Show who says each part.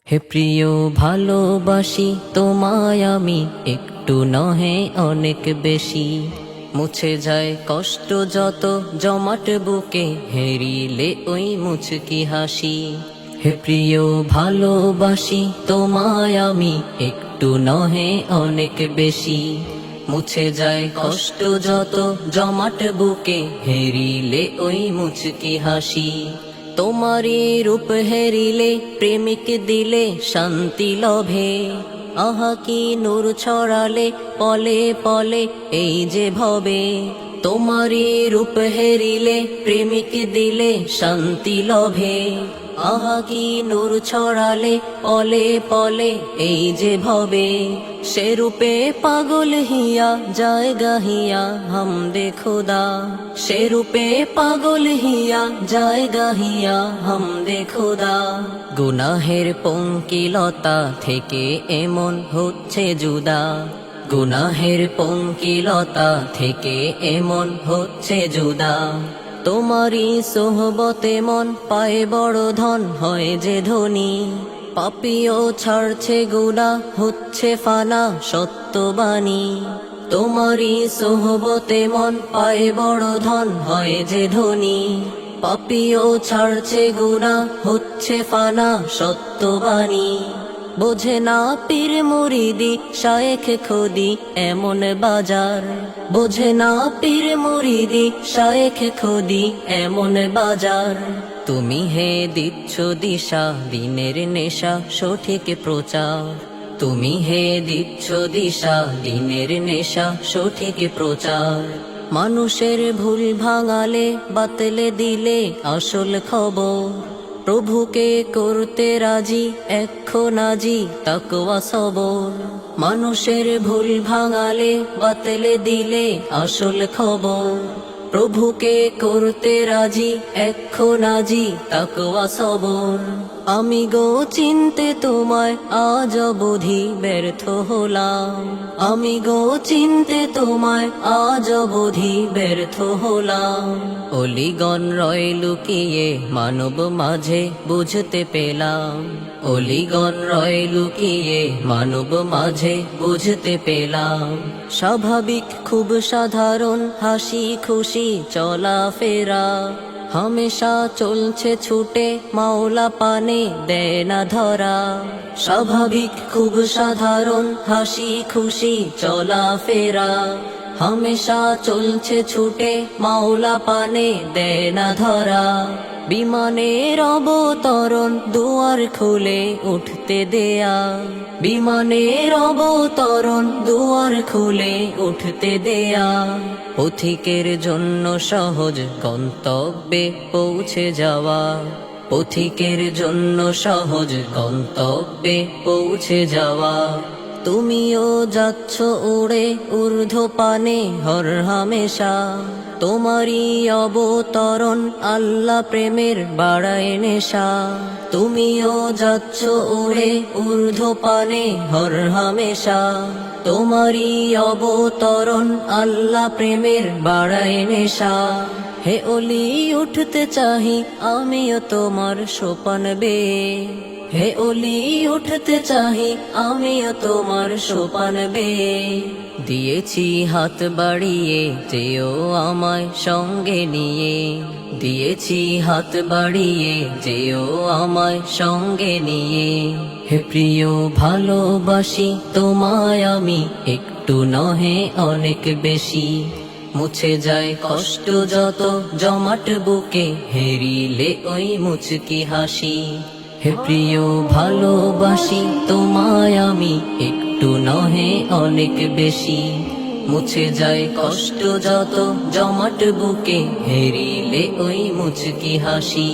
Speaker 1: হে প্রিয় ভালোবাসি তোমায় আমি, একটু নহে অনেক বেশি। মুছে যায় কষ্ট যত জমাট বুকে, হেরিলে ওই মুচকি হাসি। হে প্রিয় ভালোবাসি তোমায় আমি, একটু নহে অনেক বেশি। মুছে যায় কষ্ট যত জমাট বুকে, হেরিলে ওই মুচকি হাসি। তোমারি রূপ হেরিলে প্রেমিক দিলে শান্তি লভে। আহা কি নূর ছড়ালে পলে পলে এই যে ভবে। তোমারি রূপ হেরিলে প্রেমিক দিলে শান্তি লভে। আহা কি নূর ছড়ালে পলে পলে এই যে ভবে। সে রূপে পাগল হিয়া যায় গাহিয়া হামদে খোদা। সে রূপে পাগল হিয়া যায় গাহিয়া হামদে খোদা। গুনাহের পঙ্কিলতা থেকে এমন হচ্ছে জুদা। গুনাহের পঙ্কিলতা থেকে এমন হচ্ছে জুদা। তোমারি সোহবতে মন পায় বড় ধন হয় যে ধনী। পাপিও ছাড়ছে গুনাহ হচ্ছে ফানা সত্যবাণী। তোমারি সোহবতে মন পায় বড় ধন হয় যে ধনী। পাপিও ছাড়ছে গুনাহ হচ্ছে ফানা সত্যবাণী। বোঝে না পীর মুরিদি শায়েখ খোদি এমন বাজার। বোঝে না পীর মুরিদি শায়েখ খোদি এমন বাজার। তুমি হে দিচ্ছ দিশা দিনের নেশা সঠিক প্রচার। তুমি হে দিচ্ছ দিশা দিনের নেশা সঠিক প্রচার। মানুষের ভুল ভাঙালে বাতলে দিলে আসল খবর। প্রভুকে করতে রাজি এখন আজি তাকওয়া সবর। মানুষের ভুল ভাঙালে বাতলে দিলে আসল খবর। প্রভুকে করতে রাজি এখন আজি তাকওয়া সবর। আমি গো চিনতে তোমায় আজ অবধি ব্যর্থ হলাম। আমি গো চিনতে তোমায় আজ অবধি ব্যর্থ হলাম। অলিগণ রয় লুকিয়ে মানব মাঝে বুঝতে পেলাম। অলিগণ রয় লুকিয়ে মানব মাঝে বুঝতে পেলাম। স্বাভাবিক খুব সাধারণ হাসি খুশি চলা ফেরা। হামেশা চলছে ছুটে মাওলা পানে দেয় না ধরা। স্বাভাবিক খুব সাধারণ হাসি খুশি চলা ফেরা। হামেশা চলছে ছুটে মাওলা পানে দেয় না ধরা। বিমানের অবতরণ দুয়ার খুলে উঠতে দেয়া। বিমানের অবতরণ দুয়ার খুলে উঠতে দেয়া। পথিকের জন্য সহজ গন্তব্যে পৌঁছে যাওয়া। পথিকের জন্য সহজ গন্তব্যে পৌঁছে যাওয়া। তুমিও যাচ্ছ উড়ে ঊর্ধ্বপানে হর হামেশা। তোমারই অবতরণ আল্লাহ প্রেমের বাড়ায় নেশা। তুমিও যাচ্ছ উড়ে ঊর্ধ্বপানে হর হামেশা। তোমারই অবতরণ আল্লাহ প্রেমের বাড়ায় নেশা। হে অলি উঠতে চাহি আমিও তোমার সোপান বেয়ে। হে অলি উঠতে চাহি আমিও তোমার সোপান বেয়ে। দিয়েছি হাত বাড়িয়ে যেও আমায় সঙ্গে নিয়ে। দিয়েছি হাত বাড়িয়ে যেও আমায় সঙ্গে নিয়ে। হে প্রিয় ভালোবাসি তোমায় আমি, একটু নহে অনেক বেশি। মুছে যায় কষ্ট যত জমাট বুকে, হেরিলে ওই মুচকি হাসি। হে প্রিয় ভালোবাসি তোমায় আমি, একটু নহে অনেক বেশি। মুছে যায় কষ্ট যত জমাট বুকে, হেরিলে ওই মুচকি হাসি।